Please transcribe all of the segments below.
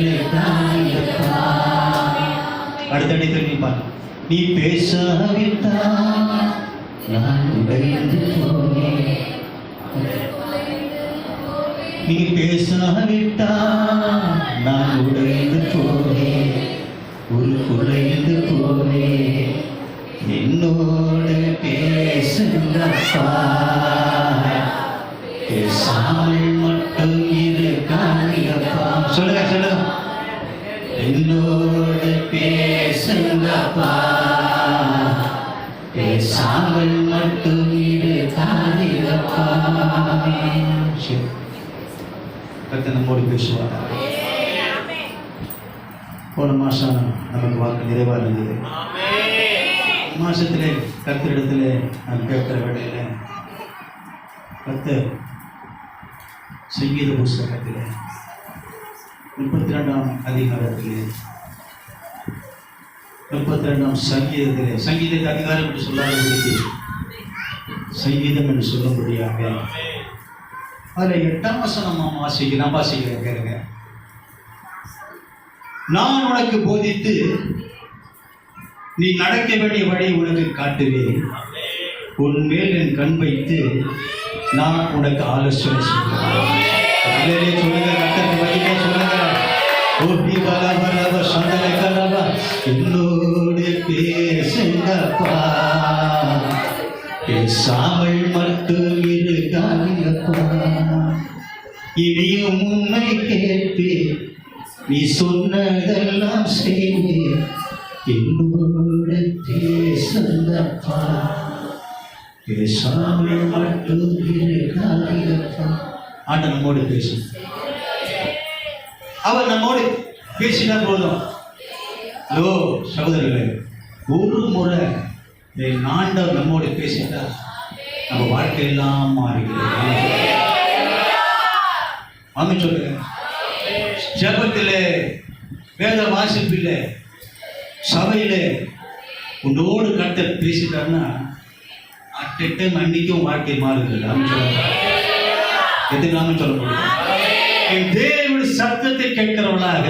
இருக்காயப்பா. அடுத்தடி திரும்பி பாரு. நீ பேசாவிட்டா நான் உடைந்து போனேன். நீ பேசாவிட்டா நான் உடைந்து போனேன். ஒரு குறைந்து போனேன். என்னோடு பேசுங்கப்பா. பேசாமல் மட்டும் இருக்காங்கப்பா. சொல்லுங்க சொல்லுங்க. என்னோடு பேசுங்கப்பா. பேசாமல் மட்டும் இருக்காங்கப்பா. கர்த்தர் நம்மோடு பேசுவார். போன மாசம் நமக்கு வாக்கு நிறைவாக இருந்தது. மாசத்திலே கர்த்தரிடத்திலே நான் கேட்கிற வேளையில கர்த்தர் சங்கீத புஸ்தகத்திலே 32ஆம் அதிகாரத்திலே 32ஆம் சங்கீதத்திலே, சங்கீதத்தை அதிகாரம் என்று சொல்லாதபடிக்கு சங்கீதம் என்று சொல்லும்படியாக அதில் 8ஆம் வசனம் நான் வாசிக்கிறேன் கேளுங்க. நான் உனக்கு போதித்து நீ நடக்க வேண்டிய வழி உனக்கு காட்டுவேன். உன் மேல் என் கண் வைத்து நான் உனக்கு ஆலோசனை சொல்லுங்க. சொல்லுங்க கர்த்தருக்கு வழியே சொல்லுங்க. என்னோடு பேசுங்கப்பா. பேசாமல் மட்டும் இருக்காங்கப்பா. இனியும் உன்னை கேட்பேன். நீ சொன்னதெல்லாம் செய்வேன். என்னோடு பேசுங்கப்பா. பேசாமல் மட்டும் இருக்காங்கப்பா. ஆண்டவர் நம்மோடு பேசும். அவர் நம்மோடு பேசினா போதும். ஹலோ சகோதரர்களே, ஒரு முறை ஆண்டவர் நம்மோடு பேசிட்டா நம்ம வாழ்க்கையெல்லாம் மாறுகிறது. ஆமென் சொல்லுங்க. ஜெபத்திலே, வேத வாசிப்பிலே, சபையிலே உன்னோடு கர்த்தர் பேசிட்டாருன்னா அட்டை அன்னைக்கும் வாழ்க்கை மாறுகிறது. ஆமென் சொல்லுங்க. எதுனாலும் சொல்ல முடியும். தேவனுடைய சத்தத்தை கேட்கிறவளாக,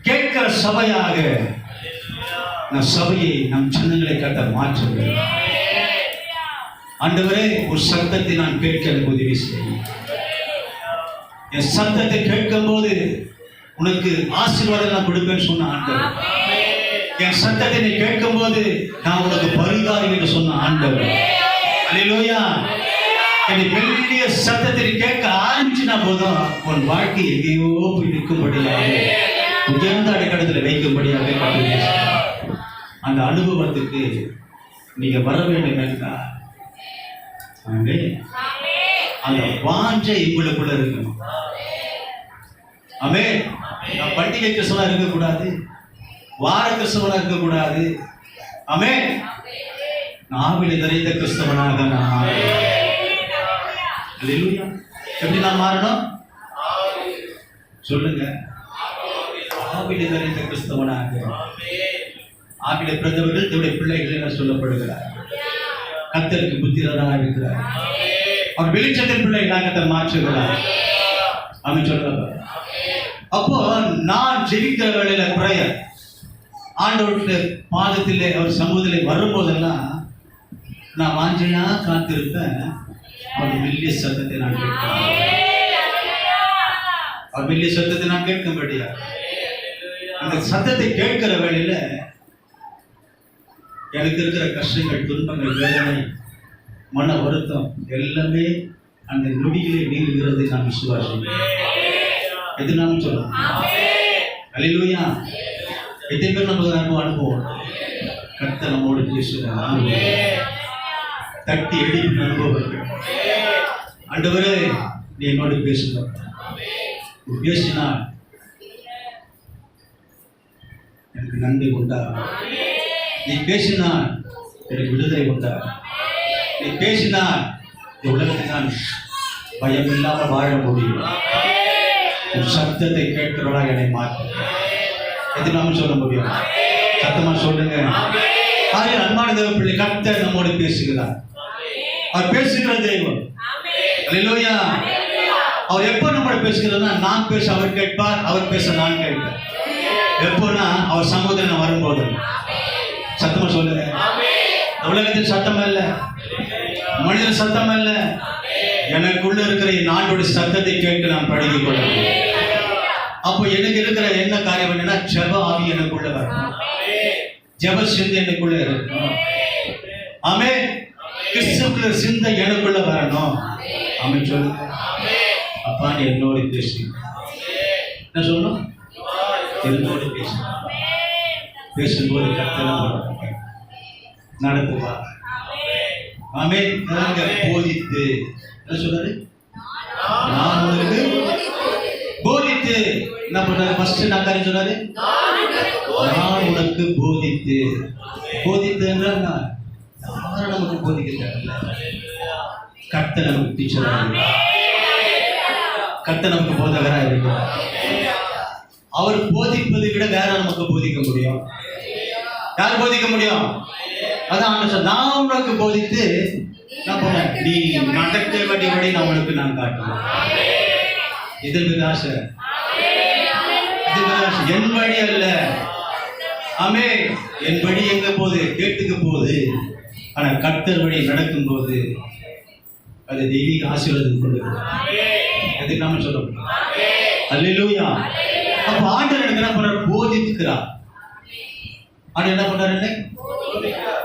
கேட்கிற சபையாக நம் சபையை, நம் சின்னங்களை கட்ட மாற்றுகிறேன். ஆண்டவரே, ஒரு சத்தத்தை நான் கேட்க உதவி செய்யும். என் சத்தத்தை கேட்கும் போது உனக்கு ஆசீர்வாதம் நான் கொடுப்பேன்னு சொன்ன ஆண்டவர். என் சத்தத்தை நீ கேட்கும் போது நான் உனக்கு பரிகாரி என்று சொன்ன ஆண்டவர். அல்லேலூயா. என்னை பெரிய சத்தத்தை கேட்க ஆரம்பிச்சுனா போதும் உன் வாழ்க்கை எங்கேயோ போய் நிற்கும்படியாக, உயர்ந்த அடைக்கடத்தில் வைக்கும்படியாக அந்த அனுபவத்துக்கு நீங்க வர வேண்டும் என்றால் அந்த வாஞ்சை உங்களுக்குள்ள இருக்கணும். ஆமென். நான் பண்டிகை கிறிஸ்தவனா இருக்கக்கூடாது, வார கிறிஸ்தவனா இருக்கக்கூடாது. ஆமென். நாவிலே நிறைந்த கிறிஸ்தவனாக நான் எப்படி நான் மாறணும் சொல்லுங்க. ஆவிலே நிறைந்த கிறிஸ்தவனாக. ஆவிலே பிறந்தவர்கள் தன்னுடைய பிள்ளைகள் என சொல்லப்படுகிறார். கர்த்தருக்கு புத்திரராக இருக்கிறார். அவர் வெளிச்சத்தின் பிள்ளைகளாக கர்த்தர் மாற்றுகிறார். ஆமென் சொல்லுங்க. அப்போ நான் ஜெபிக்கிற வேளையில பிரேயர் ஆண்டவருடைய பாதத்திலே, அவர் சமூகத்திலே வரும்போதெல்லாம் நான் வாஞ்சையா காத்திருப்பேன். அவர் மெல்லிய சத்தத்தை நான் கேட்கிறேன். அவர் மெல்லிய சத்தத்தை நான் கேட்கும்படியா அந்த சத்தத்தை கேட்கிற வேளையில எனக்கு இருக்கிற கஷ்டங்கள், துன்பங்கள், வேதனை, மன வருத்தம் எல்லாமே அந்த நொடியிலே நீங்குகிறது. நான் விசுவாசிக்கிறேன். எது நாம சொல்லணும். அல்லேலூயா. எத்தனை பேர் நம்ம அனுபவம் கர்த்தர் நம்மோடு பேசுகிறார். தட்டி எழுப்பின அனுபவங்கள். ஆண்டவரே, நீ என்னோடு பேசுங்க. பேசினால் எனக்கு நன்மை உண்டா? நீ பேசினால் எனக்கு விடுதலை உண்டா? நீ பேசினால் இந்த உலகத்தில் நான் பயம் இல்லாமல் வாழ முடியும். உன் சத்தத்தை கேட்கிறவளா என்னை மாற்று. எதுனாலும் சொல்ல முடியும். சத்தமா சொல்லுங்க. அன்பான தேவ பிள்ளை, கர்த்தர் நம்மோடு பேசுகிறார். அவர் பேசுகிற தெய்வம். அல்லேலூயா. அவர் எப்போ நம்மளை பேசுகிறதுனா, நான் பேச அவர் கேட்பார், அவர் பேச நான் கேட்பேன். எப்போனா அவர் சமூகத்தில் வரும்போது. சத்தமா சொல்லுங்க. உலகத்தில் சத்தம் அல்ல, மனிதன் சத்தம் அல்ல, எனக்குள்ள இருக்கிற என் ஆண்டோட சத்தத்தை கேட்க நான் பழகிக் கொள்ள. அப்போ எனக்கு இருக்கிற என்ன காரியம் என்னன்னா, ஜெப ஆவி எனக்குள்ள வரணும், ஜெப சிந்தை எனக்குள்ள இருக்கணும். ஆமென். கிறிஸ்துவுக்குள்ள சிந்தை எனக்குள்ள வரணும். ஆமென் சொல்லுங்க. அப்பா நீ என்னோட பேசு. என்ன சொல்லணும்? என்னோட பேசு. பேசும்போது கர்த்தர் நடத்துவா. ஆமென். போதித்து என்ன சொல்றாரு? நான் உங்களுக்கு போதித்து என்ன பண்றாரு? ஃபர்ஸ்ட் நான் காரியம் சொல்றாரு, நான் உனக்கு போதித்து. போதித்து என்றால் யாரும் நமக்கு போதிக்க தேவையில்ல. கர்த்தர் நமக்கு டீச்சராக இருக்கிறார், கர்த்தர் நமக்கு போதகராக இருக்கிறார். அவர் போதிப்பதை விட வேற நமக்கு போதிக்க முடியும். யார் போதிக்க முடியும்? அதான் நான் உனக்கு போதித்து நான் போனேன், நீ நடக்க வேண்டிய வழி நான் உனக்கு நான் காட்டுவேன். இது ஆசை, என் வழி அல்ல. ஆமே, என் வழி எங்க போகுது? கேட்டுக்கு போகுது. ஆனா கர்த்தர் வழி நடக்கும் போது அது தெய்வீக ஆசீர்வாதம் கொண்டு எதுக்கு நாம சொல்ல முடியும்? அல்லேலூயா. அப்ப ஆண்டவர் என்ன பண்றாரு? போதிக்கிறார். ஆண்டவர் என்ன பண்றாரு?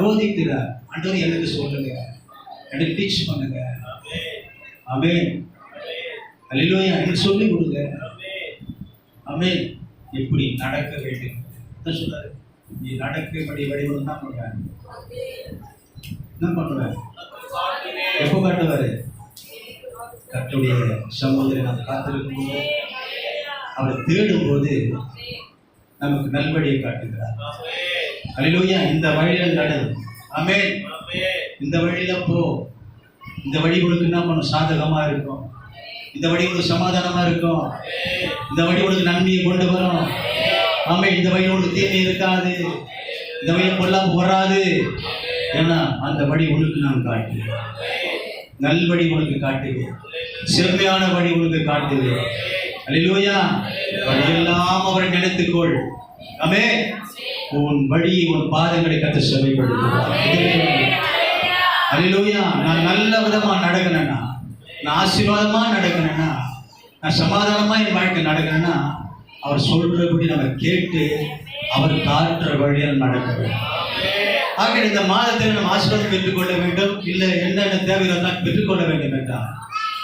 போதிக்கிறார். ஆண்டவர் எனக்கு சொல்லுங்க, எனக்கு டீச் பண்ணுங்க. ஆமென். அல்லேலூயா. எனக்கு சொல்லி கொடுங்க. ஆமென். எப்படி நடக்க வேண்டும் என்ன சொல்றாரு? நீ நடக்க வேண்டிய வடிவம் தான் பண்றாரு. என்ன பண்றாரு? எப்போ காட்டுவாரு? கர்த்தருடைய சமூகத்தில் நாம் காத்திருக்கும் போது, அவரை தேடும் போது நமக்கு நல்வழியை காட்டுகிறார். அல்லேலூயா. இந்த வழியில நடு. ஆமென். இந்த வழியில போ. இந்த வழி உனக்கு என்ன பண்ணும்? சாதகமா இருக்கும். இந்த வழி உனக்கு சமாதானமா இருக்கும். இந்த வழி உனக்கு நன்மையை கொண்டு வரும். ஆமென். இந்த வழி உனக்கு தீமை இருக்காது. இந்த வழி பொல்லாப்பு வராது. ஏன்னா அந்த வழி உனக்கு நான் காட்டுவேன். நல்வழி உனக்கு காட்டுவேன். செம்மையான வழி உனக்கு காட்டுவேன். அல்லேலூயா. வழியெல்லாம் அவரை நினைத்துக்கொள். ஆமென். உன் வழியை உன் பாதங்களை கத்த செவைப்படுத்துவார். அல்லேலூயா. நான் நல்ல விதமா நடக்கணும்னா, நான் ஆசீர்வாதமா நடக்கணும்னா, நான் சமாதானமா என் வாழ்க்கை நடக்கணும்னா, அவர் சொல்றபடி நம்ம கேட்டு அவர் காட்டுற வழியால் நடக்க வேண்டும். ஆக இந்த மாதத்தில் நம்ம ஆசீர்வாதம் பெற்றுக்கொள்ள வேண்டும். இல்லை என்னென்ன தேவையோ தான் பெற்றுக்கொள்ள வேண்டும் என்றால்,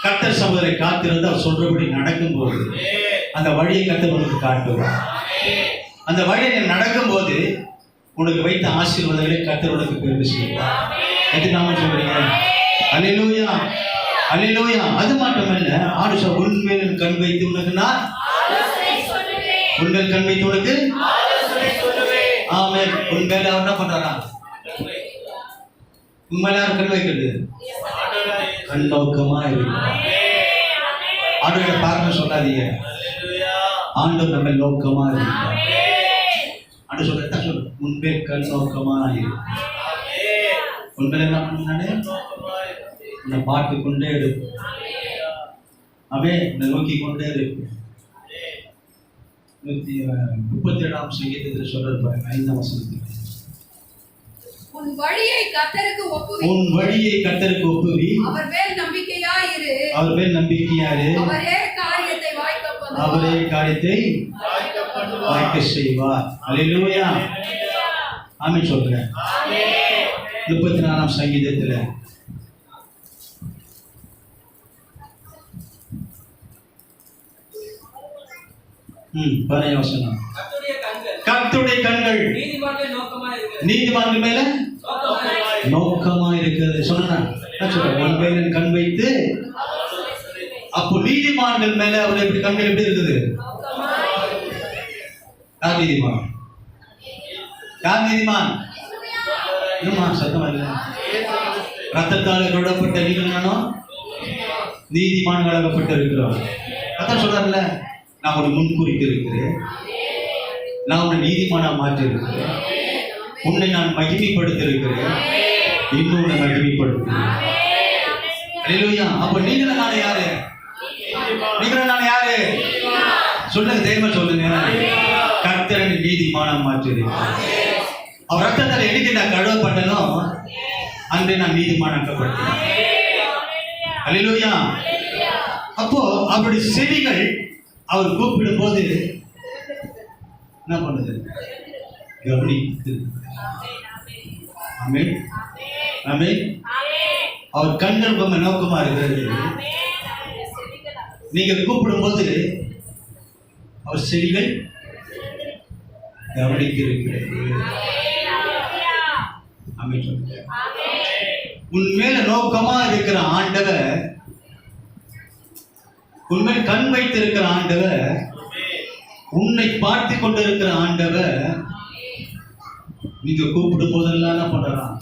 கர்த்தர் சமூகத்தை காத்திருந்து அவர் சொல்றபடி நடக்கும்போது அந்த வழியை கர்த்தர் உனக்கு காட்டுவார். அந்த வழியை நடக்கும்போது உனக்கு வைத்த ஆசீர்வாதங்களை கர்த்தர் உனக்கு பெருமை செய்வார். எது நாம சொல்றீங்க? அல்லேலூயா. அல்லேலூயா. அது மட்டுமல்ல, ஆடு உண்மையில் கண் வைத்து உனக்கு நான் உண்மையில் கண் வைத்து உனக்கு ஆமென். உண்மையில அவர் என்ன பண்றாரா? உண்மையில யார் கண் வைக்கிறது? கண் நோக்கமா இருக்கு. ஆண்டவரை பார்க்க சொல்லாதீங்க. ஆண்டவர் நம்ம நோக்கமா இருக்கு. ஆண்டு சொல்ல சொல்லு, முன்பே கண் நோக்கமா இருக்கு. உண்மையில என்ன பண்ணானே? உன்னை பார்த்து கொண்டே இருக்கு. அவன் உன்னை நோக்கி கொண்டே இருக்கு. 37ஆம் சங்கீதத்தில் சொல்றது பாருங்க, 5ஆம் வசனத்தில், உன் வழியை கர்த்தருக்கு ஒப்புவி. உன் வழியை கர்த்தருக்கு ஒப்புவி. அவர் மேல் நம்பிக்கையாயிரு. அவர் மேல் நம்பிக்கையாயிரு. அவரே காரியத்தை வாய்க்க பண்ணுவார். அவரே காரியத்தை வாய்க்க செய்வார். அல்லேலூயா. ஆமென் சொல்றேன். 34ஆம் சங்கீதத்தில் வசனம், கர்த்தருடைய கண்கள் நீதிமான்கள் மேல நோக்கமா இருக்கிறது. சொன்னா கண் வைத்து, அப்போ நீதிமான்கள் மேல அவர் எப்படி கண்கள் எப்படி இருக்குது? யார் நீதிமான்? யார் நீதிமான்? சத்தமா இல்ல. ரத்தத்தால் விடப்பட்ட நீங்கள் நீதிமான்களாகப்பட்டு இருக்கிறோம். அதான் சொல்றாருல்ல, நான் உன்னை முன்குறித்து இருக்கிறேன், நான் உன்னை நீதிமானா மாற்றி இருக்கிறேன், உன்னை நான் மகிமைப்படுத்த இருக்கிறேன், இன்னும் உன்னை மகிமைப்படுத்துகிறேன். அல்லேலூயா. அப்ப நீங்க நான் யாரு? நீங்களும் நான் யாரு சொல்லுங்க, தைரியமா சொல்லுங்க. கர்த்தர் நீதிமானம் மாற்றுது. அவர் ரத்தத்தால் என்னைக்கு நான் கழுவப்பட்டனோ அன்றே நான் நீதிமானாக்கப்பட்டேன். அல்லேலூயா. அப்போ அவருடைய செவிகள் அவர் கூப்பிடும் போது என்ன பண்ணுது? கவனித்து. ஆமென், ஆமென். அவர் கண்கள் ரொம்ப நோக்கமா இருக்கிறது. நீங்க கூப்பிடும் போது அவர் செவிகள் கவனித்திருக்கிறது. ஆமென் சொல்லுங்க. உன்மேல நோக்கமா இருக்கிற ஆண்டவர், உன்மேல் கண் வைத்திருக்கிற ஆண்டவர், உன்னை பார்த்து கொண்டிருக்கிற ஆண்டவர், நீங்க கூப்பிடும் போதெல்லாம் என்ன பண்றான்?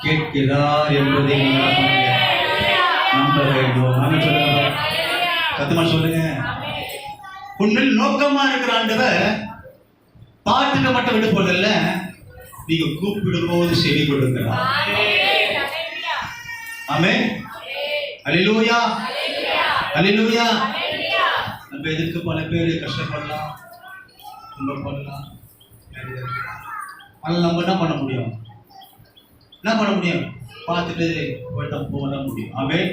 கேட்கிறார் என்பதை நம்ப வேண்டும். ஆமென் சொல்லுங்க. சத்தமா சொல்லுங்க. உன்மேல் நோக்கமா இருக்கிற ஆண்டவர் பார்த்துக்க மட்டும் விட்டு போதல்ல, நீங்க கூப்பிடும் போது செவி கொடுக்கிறார். ஆமென். அல்லேலூயா, அல்லேலூயா. நம்ம எதுக்கு பல பேர் கஷ்டப்படலாம், துன்பப்படலாம். ஆனால் நம்ம என்ன பண்ண முடியும்? என்ன பண்ண முடியும்? பார்த்துட்டு போயிட்டு போக முடியும். ஆமென்.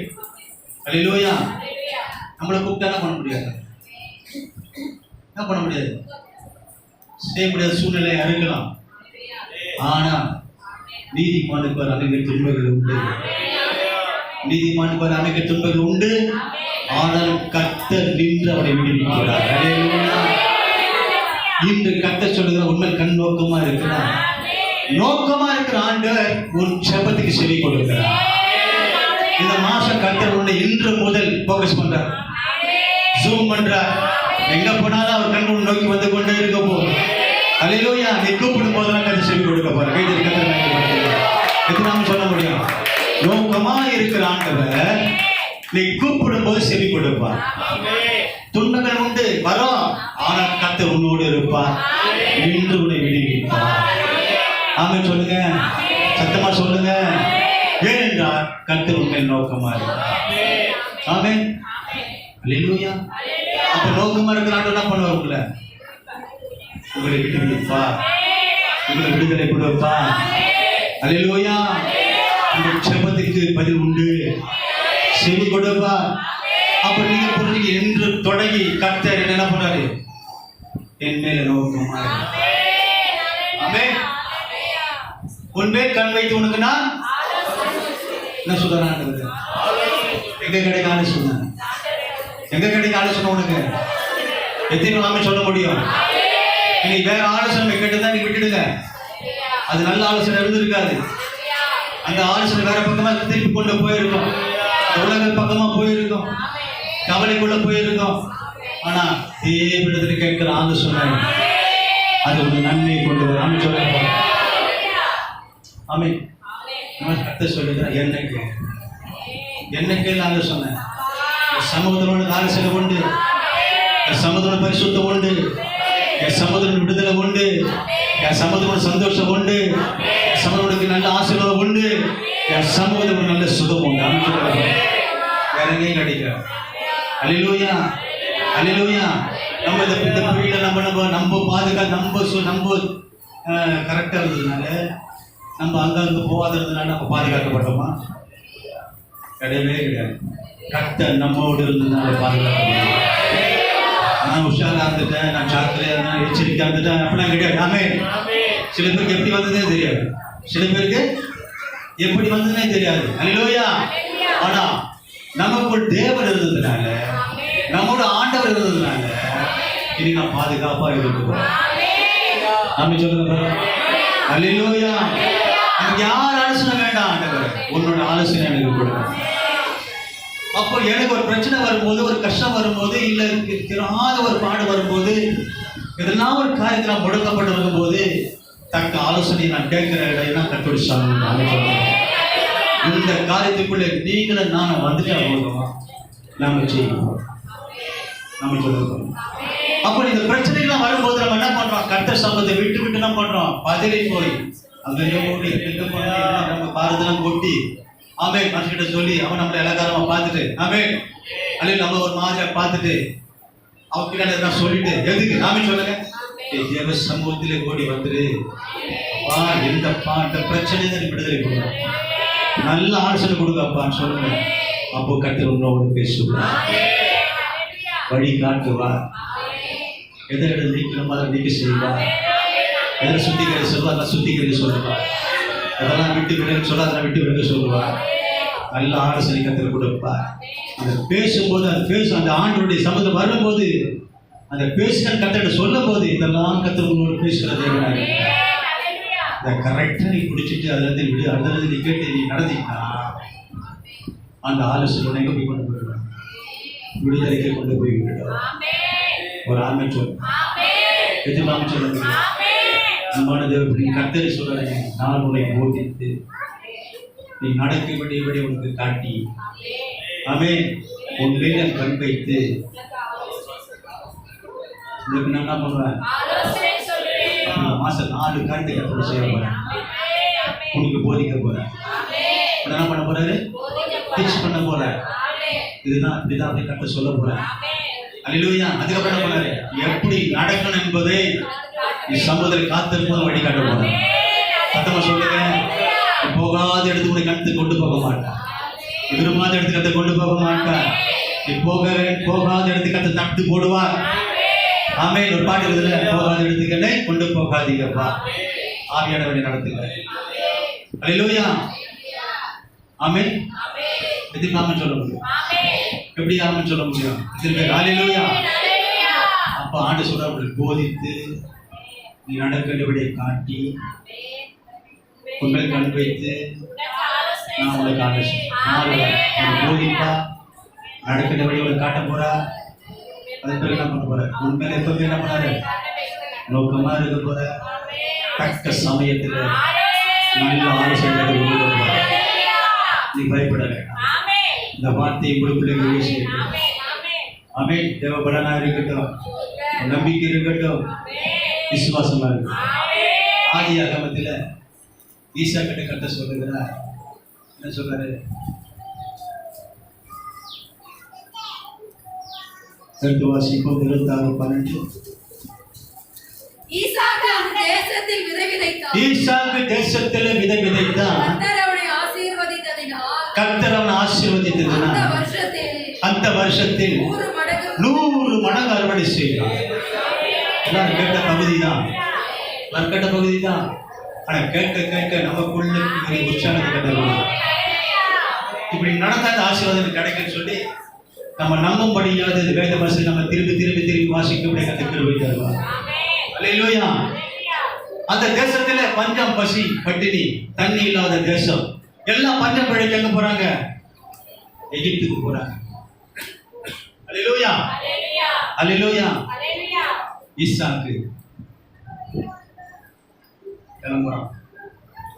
அல்லேலூயா. நம்மளை கூப்பிட்டா என்ன பண்ண முடியாது? என்ன பண்ண முடியாது? செய்ய முடியாத சூழ்நிலை இருக்கலாம். ஆனா நீதிமானுக்கு வர அநேக துன்பங்கள் உண்டு. நீதிமானுக்கு வர அநேக துன்பங்கள் உண்டு. ஆனால் கர்த்தர் நின்று அவனை விடுவிக்கிறார். அல்லேலூயா. இன்று கர்த்தர் சொல்லுகிற உண்மை கண் நோக்கமா இருக்கிறார். நோக்கமா இருக்கிற ஆண்டவர் உன் ஜெபத்துக்கு செவி கொடுக்கிறார். இந்த மாசம் கர்த்தர் உன்னை இன்று முதல் போக்கஸ் பண்றார், ஜூம் பண்றார். எங்க போனாலும் அவர் கண் உன் நோக்கி வந்து கொண்டே இருக்க போகுது. அல்லேலூயா. நீ கூப்பிடும் போதெல்லாம் கர்த்தர் செவி கொடுக்க போற. கைது கர்த்தர் சொல்ல முடியும். நோக்கமா இருக்கிற ஆண்டவர் நீ கூப்பிடும் போது செவி கொடுப்பார். துன்பங்கள் உண்டு வரும், ஆனால் கர்த்தர் உன்னோடு இருப்பார். இன்று உன்னை விடுவிப்பார். ஆமென் சொல்லுங்க, சத்தமா சொல்லுங்க. ஏனென்றால் கர்த்தர் உங்கள் நோக்கமா இருக்கிறார். ஆமென். அல்லேலூயா. அப்ப நோக்கமா இருக்கிற ஆண்டவர் என்ன பண்ணுவார்? உங்களை விடுவிப்பார், உங்களை விடுதலை கொடுப்பார். அல்லேலூயா. உங்கள் ஜெபத்துக்கு பதில் உண்டு, செவி கொடுப்பார். அப்ப நீங்க புரிஞ்சுக்க, என்று தொடங்கி கர்த்தர் என்ன பண்ணாரு? என் மேல நோக்கமா இருக்கிறார். ஆமென். உன் மேல் கண் வைத்து உனக்கு நான் என்ன சொல்றான்? எங்க கிடைக்க ஆலோசனை? எங்க கிடைக்க ஆலோசனை? உனக்கு எத்தனை நாம சொல்ல முடியும்? நீ வேற ஆலோசனை கேட்டுதான் நீ விட்டுடுங்க. அது நல்ல ஆலோசனை இருந்திருக்காது. அந்த ஆலோசனை வேற பக்கமா திருப்பி கொண்டு போயிருக்கோம். உலக பக்கமா போயிருக்கோம், கவலைக்குள்ள போயிருக்கோம். ஆனா தேவனிடத்துல கேட்கிற ஆலோசனை அது ஒரு நன்மையை கொண்டு வரும். ஆமென் சொல்ல போறோம். ஆமென். நம்ம கர்த்தர் சொல்லுகிறார், என்னைக்கு ஆலோசனை சமூகத்தோட ஆலோசனை உண்டு, சமூகத்தோட பரிசுத்தம் உண்டு, சமூகத்தோட விடுதலை உண்டு, சமூகத்தோட சந்தோஷம் உண்டு, சமூகத்துக்கு நல்ல ஆசீர்வாதம் உண்டு, சமூகத்தோட நல்ல சுகம் உண்டு. வேற எங்கேயும் கிடைக்காது. அல்லேலூயா, அல்லேலூயா. நம்ம இந்த பீரியட்ல நம்ம பாதுகாத்து நம்ம கரெக்டா இருந்ததுனால, நம்ம அங்க போகாததுனால நம்ம பாதுகாக்கப்பட்டோமா? கிடையவே கிடையாது. கர்த்தர் நம்மோடு இருந்ததுனால பாதுகாக்கப்பட்டோம். நான் உஷாரா இருந்துட்டேன், நான் ஜாக்கிரதையா இருந்தேன், எச்சரிக்கையா இருந்துட்டேன் அப்படிலாம் கிடையாது. ஆமென். சில பேருக்கு எப்படி வந்ததே தெரியாது, சில பேருக்கு எப்படி வந்ததுனே தெரியாது. அல்லேலூயா. ஆனா நமக்குள் தேவன் இருந்ததுனால, நம்மோட ஆண்டவர் இருந்ததுனால இனி நான் பாதுகாப்பா இருக்கிறோம். ஆமென் சொல்லுங்க. அல்லேலூயா. எனக்கு யார் ஆலோசனை வேண்டாம் ஆண்டவர், உன்னோட ஆலோசனை எனக்கு கொடுங்க. அப்போ எனக்கு ஒரு பிரச்சனை வரும்போது, ஒரு கஷ்டம் வரும்போது, இல்ல திராத ஒரு பாடு வரும்போது, இதெல்லாம் ஒரு காரியத்தில் முடக்கப்பட்டு இருக்கும்போது தக்க ஆலோசனை நான் கேட்கிற இடம் கத்தோடி சாமி. இந்த காரியத்துக்குள்ள நீங்களும் நானும் வந்துட்டா போதும், நாம செய்வோம். நம்ம சொல்லுவோம். அப்போ இந்த பிரச்சனைகள்லாம் வரும்போது நம்ம என்ன பண்றோம்? கர்த்தர் சம்பத்தை விட்டு என்ன பண்றோம்? பதறி போய் அங்கே நம்ம பாரதெல்லாம் கொட்டி ஆமே மனுஷன்கிட்ட சொல்லி அவன் நம்மளை இலக்காரமா பார்த்துட்டு ஆமே அல்லது நம்ம ஒரு மாதிரியா பார்த்துட்டு அவர்கிட்ட எல்லாம் சொல்லிட்டு எதுக்கு நாமே சொல்லுங்க தேவ சமூகத்திலே ஓடி வந்துரு அப்பா இந்த பிரச்சனை தான் விடுதலை கொடுங்க நல்ல ஆலோசனை கொடுங்கப்பான்னு சொல்லுங்க. அப்போ கர்த்தர் உங்களோடு பேசுவார், வழி காட்டுவார், எதை நீக்கணுமோ அதை நீக்க செய்வார், எதை சுத்திகரி சொல்லுவார் அதை சுத்திகரி சொல்லுவார், அதெல்லாம் விட்டு விடுங்க சொல்ல அதெல்லாம் விட்டு விடுங்க சொல்லுவார். நல்ல ஆலோசனை கர்த்தர் கொடுப்பார். அந்த பேசும்போது அந்த ஆண்டவருடைய சம்மந்தம் வரும்போது அந்த பேசுகிற கர்த்தர்கிட்ட சொல்லும் போது இதெல்லாம் கர்த்தர் உங்களோட பேசுகிற தேவனாக இருக்கிறார். அதை கரெக்டாக நீ பிடிச்சிட்டு அதுலேருந்து விடு அதுலேருந்து நீ கேட்டு நீ நடந்தீங்கன்னா அந்த ஆலோசனை எங்கே போய் கொண்டு போயிடுவாங்க, விடுதலைக்கு கொண்டு போய் விட்டுடும். ஒரு ஆமை சொல் எதிர்பார்மை சொல்லுங்க. அன்பான தேவன் கர்த்தரை சொல்றாங்க, நான் உன்னை போதித்து நீ நடக்க வேண்டியபடி உனக்கு காட்டி ஆமென் உன் மேல கண் வைத்து இதுக்கு நான் என்ன பண்ணுவேன் மாசம் 4 காரியத்தை கர்த்தர் செய்ய போறேன், உனக்கு போதிக்க போறேன், என்ன பண்ண போறாரு டீச் பண்ண போறேன், இதுதான் இப்படிதான் அப்படி கர்த்தர் சொல்ல போறேன். அல்லேலூயா. அதுக்கப்புறம் என்ன பண்ணாரு எப்படி நடக்கணும் என்பதை நீ சமுதிரம் காத்திருப்போது வழி காட்ட போறேன். சத்தமா சொல்லுங்க. போகாத இடத்துக்கு உன்னை கருத்து கொண்டு போக மாட்டேன், விரும்பாத இடத்துக்கு கத்தை கொண்டு போக மாட்டேன், நீ போகாத இடத்துக்கு கத்தை தட்டு போடுவார். ஆமே ஒரு பாட்டு இருக்குதுல, போகாத இடத்துக்கு கொண்டு போகாதீங்கப்பா, ஆவியான வழி நடத்துங்க. அல்லேலூயா. ஆமே எதுக்கு ஆமென் சொல்ல முடியும்? எப்படி ஆமென் சொல்ல முடியும்? அல்லேலூயா. அப்ப ஆண்டு சொல்ற போதித்து நீ நடக்க வேண்டியபடியை காட்டி உண்மை கண் வைத்து நான் உனக்கு ஆலோசனை போதிப்பா நடக்க வேண்டிய உனக்கு காட்ட போறா. அது பேர் என்ன பண்ண போற? உண்மையில எப்ப என்ன பண்ணாரு நோக்கமா இருக்க போற. தக்க சமயத்துல நல்ல ஆலோசனை நீ பயப்பட வேண்டாம். இந்த வார்த்தையை உங்களுக்குள்ளே செய்யணும். ஆமே தேவபலனா இருக்கட்டும், நம்பிக்கை இருக்கட்டும், விசுவாசமா இருக்கும். ஆதி ஆகமத்துல ஈசா கிட்ட கட்ட சொல்லுகிறார், என்ன சொல்றாரு? கருத்து வாசிப்போம் 26:12. ஈசாக்கு அந்த தேசத்தில் விதை விதைத்தான். ஈசாக்கு தேசத்தில் விதை விதைத்தான். கர்த்தர் அவனை ஆசீர்வதித்ததினால் அந்த வருஷத்தில் 100 மடங்கு அறுவடை செய்தார். எல்லாரும் கேட்ட பகுதி தான், கேட்ட பகுதி தான். ஆனா கேட்க கேட்க நமக்குள்ள உற்சாகத்தை கட்டணும். இப்படி நடந்த ஆசீர்வாதம் கிடைக்குன்னு சொல்லி நம்ம நம்பும்படியாவது வேத வசனம் நம்ம திரும்பி திரும்பி திரும்பி வாசிக்க கத்துக்கிற தருவார். அல்லேலூயா. அந்த தேசத்துல பஞ்சம், பசி, பட்டினி, தண்ணி இல்லாத தேசம், எல்லாம் பஞ்சம் பிழைக்க எங்க போறாங்க? எகிப்துக்கு போறாங்க. அல்லேலூயா. அல்லேலூயா. ஈசாக்கு கிளம்புறான்,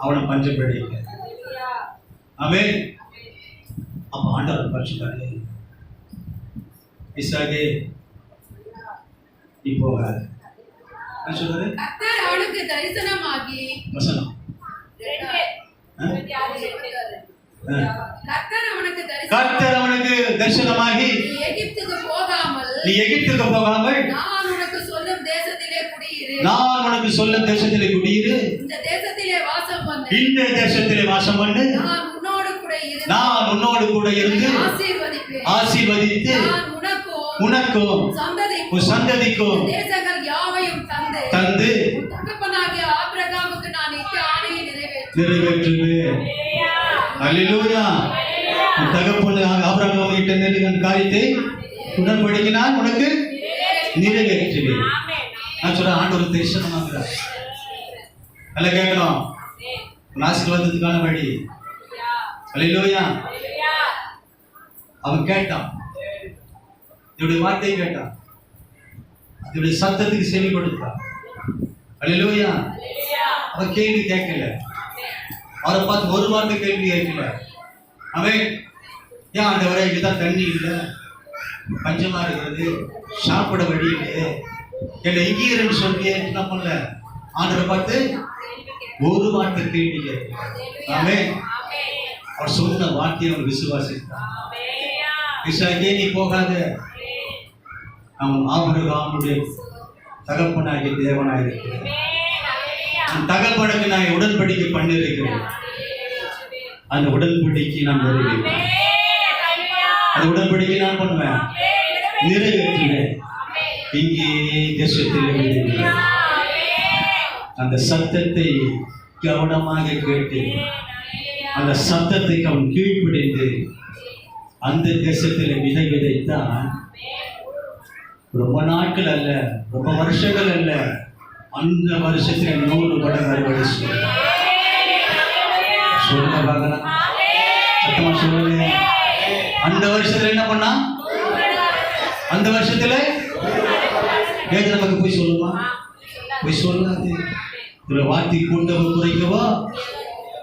அவனை பஞ்சம் பிழைக்க. ஆமென். அப்ப ஆண்டவர் பரிசுத்தாரு, ஈசாக்கே நீ போகாத. என்ன சொல்றாரு? கர்த்தர் அவனுக்கு தரிசனமாகி வசனம் கர்த்தர் அவனுக்கு தரிசனமாகி நீ எகிப்துக்கு போகாமல் நான் உனக்கு சொல்லும் தேசத்திலே குடியிரு. இந்த தேசத்திலே வாசம் பண்ணு. நான் உன்னோடு கூட இருந்து ஆசீர்வதித்து உனக்கும் உன் சந்ததிக்கும் தேசங்கள் யாவையும் தந்து தகப்பனாகிய ஆபிரகாமுக்கு நான் இட்ட ஆணையை நிறைவேற்றுவேன். அல்லேலூயா. தகப்பனாகிய ஆபிரகாமுக்கு இட்ட நெருங்கின காரியத்தை உடன்படிக்கை நான் உனக்கு நிறைவேற்றுவேன். நான் சொல்றேன், ஆண்டவர் தரிசனமாகிறார். நல்லா கேட்கணும், ஆசீர்வாதத்துக்கான வழி. அல்லேலூயா. அவன் கேட்டான், இவருடைய வார்த்தையை கேட்டான், இவருடைய சத்தத்துக்கு செவி கொடுத்தான். அல்லேலூயா. அவன் கேள்வி கேட்கல, அவரை பார்த்து ஒரு வார்த்தை கேள்வி கேட்கல. அவன் ஏன் ஆண்டவரே இதுதான் தண்ணி இல்லை, பஞ்சமா இருக்கிறது, சாப்பிட வழி இல்லை, என்னை இங்கீரன்னு சொல்லியே என்ன பண்ணல. ஆண்டவரை பார்த்து ஒரு வார்த்தை கேள்வி கேட்கல. ஆமென். அவர் சொன்ன வார்த்தையை அவன் விசுவாசித்தான். ஈசாக்கே நீ போகாத, அவன் ஆபிரகாமுடைய தகப்பனாகிய தேவனாயிருக்கிறேன், என் தகப்பனுக்கு நான் உடன்படிக்கை பண்ணியிருக்கிறேன், அந்த உடன்படிக்கை நான் நிறைவேற்றுவேன், அந்த உடன்படிக்கை நான் பண்ணுவேன், நிறைவேற்றுவேன். இங்கே தேசத்தில் விழுகிறேன். அந்த சத்தத்தை கவனமாக கேட்டு அந்த சத்தத்துக்கு அவன் கீழ்ப்படிந்து அந்த தேசத்தில் விதை விதைத்தான். ரொம்ப நாட்கள் அல்ல, ரொம்ப வருஷங்கள் அல்ல, அந்த வருஷத்தில் 100 மடங்கு அறுவடை செய்தார். சொல்லுங்க பார்க்கலாம், சத்தமா சொல்லுங்க. அந்த வருஷத்துல என்ன பண்ணா? அந்த வருஷத்துல வேத நமக்கு போய் சொல்லுமா? போய் சொல்லாது. ஒரு வார்த்தை கூட்டவும் குறைக்கவோ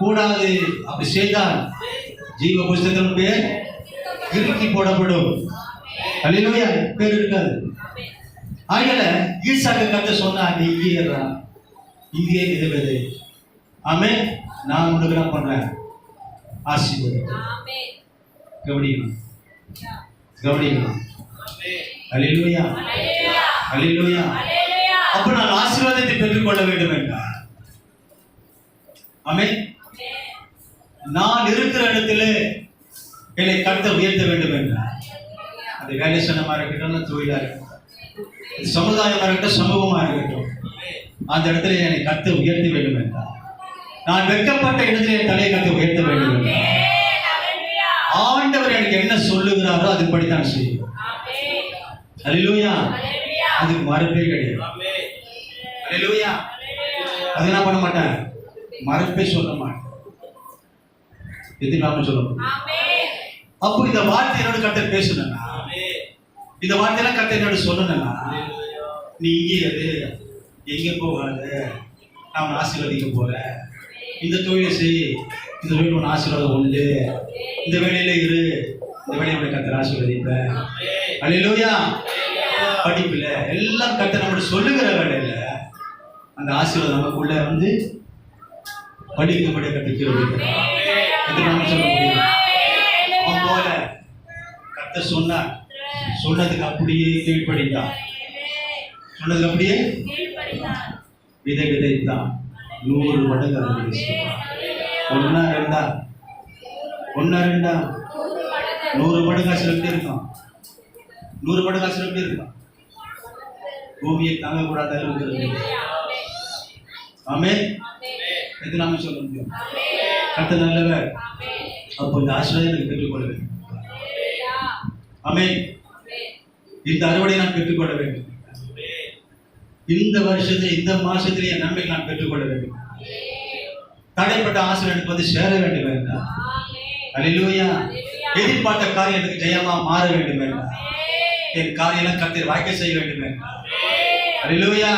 கூடாது. அப்படி செய்தால் ஜீவ புஸ்தகம் பேர் இறுக்கி போடப்படும். அல்லேலூயா, பேர் இருக்காது. ஆகல ஈசாக்கு கத்த சொன்னா, நீ இங்கே ஏறா, இங்கே விதை. ஆமென். நான் உனக்கு என்ன பண்றேன்? ஆசீர்வாதம். கவனிக்கணும், கவனிக்கணும். அல்லேலூயா, அல்லேலூயா. அப்ப நான் ஆசீர்வாதத்தை பெற்றுக்கொள்ள வேண்டும் என்றார். ஆமென். நான் இருக்கிற இடத்துல என்னை கர்த்தர் உயர்த்த வேண்டும் என்றார். அது வேலை சனமா இருக்கட்டும், தொழிலா இருக்கட்டும், சமுதாயமா இருக்கட்டும், சமூகமா இருக்கட்டும், அந்த இடத்துல என்னை கர்த்தர் உயர்த்த வேண்டும் என்றார். நான் வெட்கப்பட்ட இடத்துல என் தலையை கர்த்தர் உயர்த்த வேண்டும் என்றார். ஆண்டவர் எனக்கு என்ன சொல்லுகிறாரோ அதுபடி தான் செய்யும். அல்லேலூயா. அதுக்கு மறுப்பே கிடையாது. அல்லேலூயா. அது என்ன பண்ண மாட்டேன், மறுப்பே சொல்ல மாட்டேன், எதிர்க்காம சொல்லணும். அப்போ இந்த வார்த்தை என்னோட கர்த்தர் பேசணும். இந்த வார்த்தையெல்லாம் கர்த்தர் என்னோட சொல்லணும்னா, நீ இங்கே இரு, எங்கே போகாத, நான் உன்னை ஆசீர்வதிக்க போறேன், இந்த தொழிலை செய், இந்த தொழில் உன் ஆசீர்வாதம் உண்டு, இந்த வேலையில இரு, இந்த வேலையை கர்த்தர் ஆசீர்வதிப்பேன். அல்லேலூயா. படிப்புல எல்லாம் கர்த்தர் நம்மளோட சொல்லுகிற வேலையில அந்த ஆசீர்வாதம் நமக்குள்ள வந்து படிக்கப்பட கற்றுக்கிறோம். எதிர்க்காம சொல்ல முடியும். அவன் போல கர்த்தர் சொன்னார், சொன்னதுக்கு அப்படியே கீழ்ப்படித்தான், சொன்னதுக்கு அப்படியே விதை விதைத்தான். 100 மடங்கு அறுவடை செய்தான். ஒன்னா ரெண்டா, 100 மடங்கு ஆசீர்வாதம் எப்படி இருக்கும்? 100 மடங்கு ஆசீர்வாதம் எப்படி இருக்கும்? பூமியை தாங்கக்கூடாத அளவுக்கு. ஆமென். எது நாம சொல்ல முடியும்? கர்த்தர் நல்லவர். அப்போ இந்த ஆசீர்வாதம் எனக்கு பெற்றுக்கொள்ள வேண்டும். ஆமென். இந்த அறுவடை நான் பெற்றுக்கொள்ள வேண்டும். இந்த வருஷத்துல இந்த மாசத்துல என் நன்மை நான் பெற்றுக்கொள்ள வேண்டும். தடைப்பட்ட ஆசீர்வாதம் எனக்கு வந்து சேர வேண்டும் என்றார். அல்லேலூயா. எதிர்பார்த்த காரியம் எனக்கு ஜெயமா மாற வேண்டும் என்றார். என் காரியெல்லாம் கர்த்தர் வாய்க்க செய்ய வேண்டும் என்றார். அல்லேலூயா.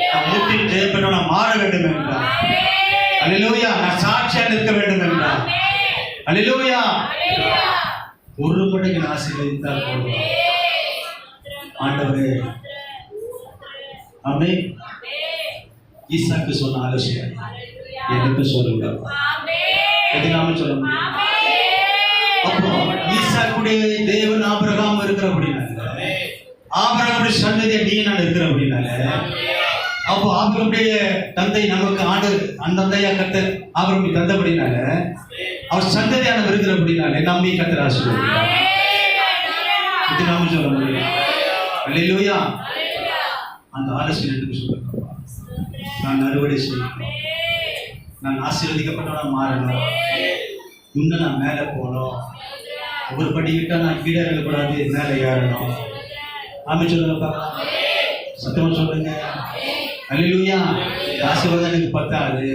நான் முற்றிலும் ஜெயம் பெற்ற நான் மாற வேண்டும் என்றார். அல்லேலூயா. நான் சாட்சியா நிற்க வேண்டும் என்றார். அல்லேலூயா. ஒரு மடங்கு நான் ஆசீர்வதித்தால் போதும். ஆண்டவரே, ஆமென். ஈசாக்கு சொன்ன ஆலோசனை எனக்கு சொல்லுங்க. எதுனாம சொல்ல முடியும். அப்போ ஈசாக்குடைய தேவன் ஆபிரகாம் இருக்கிற அப்படின்னால, ஆபிரகாமுடைய சந்ததியை நீ நான் இருக்கிற அப்படின்னால, அப்போ ஆபிரகாமுடைய தந்தை நமக்கு ஆண்டு அந்தந்தையா கர்த்தர் ஆபிரகாமுக்கு தந்தபடினால, அவர் சந்ததியான இருக்கிற அப்படின்னால நம்பி கர்த்தர் ஆசீர்வதிக்கிறார். எதுனாம சொல்ல முடியும். அல்லேலூயா. அந்த ஆலோசனை எனக்கு சொல்லுங்க. நான் அறுவடை செய்யணும், நான் ஆசீர்வதிக்கப்பட்டவனா மாறணும், இன்னும் நான் மேலே போகணும், ஒரு படி விட்டா நான் கீழே இறங்கக்கூடாது, மேலே ஏறணும். ஆமென் சொல்லுங்க பார்க்கலாம், சத்தமா சொல்லுங்க. அல்லேலூயா. ஆசீர்வாதம் எனக்கு பத்தாது.